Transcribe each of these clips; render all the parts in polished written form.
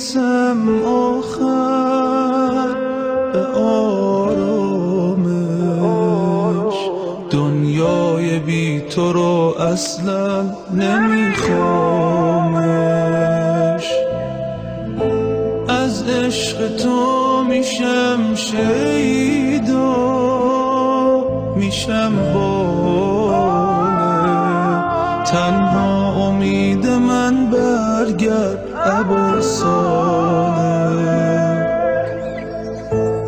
میرسم آخر به آرامش، دنیای بی تو رو اصلا نمیخوامش. از عشق تو میشم شیدا، میشم بانه، تنها امید من برگرد اباساله.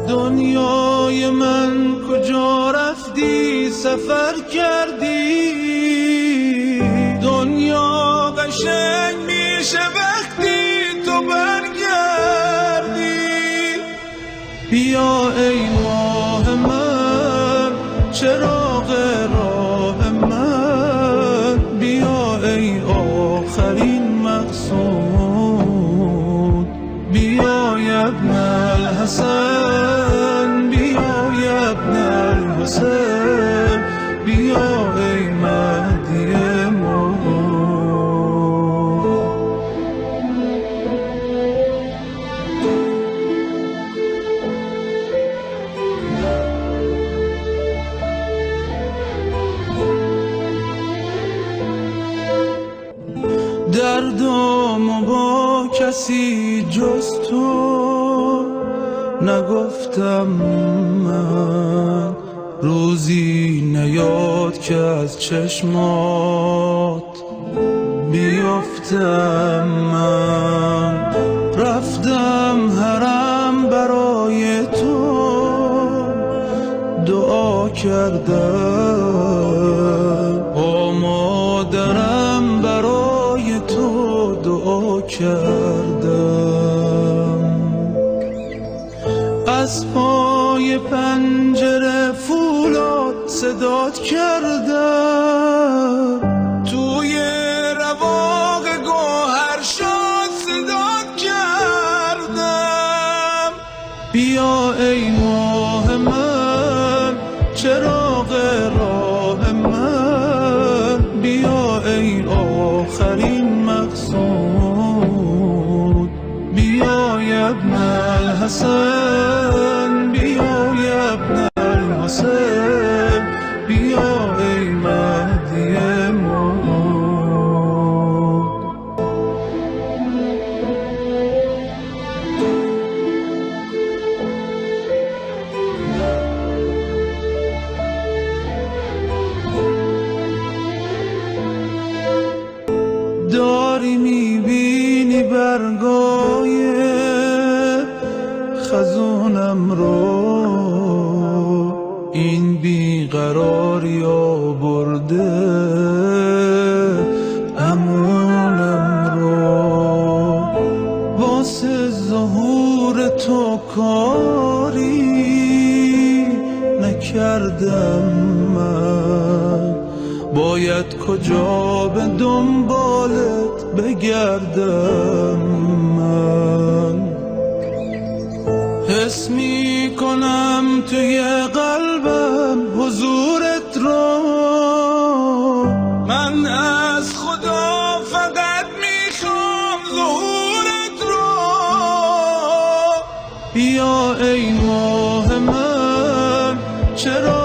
دنیای من کجا رفتی سفر کردی؟ دنیا قشنگ میشه وقتی تو برگردی. بیا ای ماه من، چراغ راه من، بیا ای آخرین مقصود. بیا یا ابن الحسن، بیا یا ابن الحسن، بیا ای مهدی موعود. دردم با کسی جز تو نگفتم من، روزی نیاد که از چشمات بیفتم من. رفتم حرم برای تو دعا کردم، با مادرم برای تو دعا کردم. از پای پنجره فولاد صدات کردم، توی رواق گوهر شاد صدات کردم. بیا ای ماه من، چراغ راه من، بیا ای آخرین مقصود. بیا یا ابن الحسن، بیا یا ابن الحسن، بیا ای مهدی موعود. داری میبینی برگای خزونم رو، این بیقراری آورده امونم رو. واسه ظهور تو کاری نکردم من، باید کجا به دنبالت بگردم من. حس میکنم توی قلبم حضورت رو، من از خدا فقط میخوام ظهورت رو. بیا ای ماه من، چرا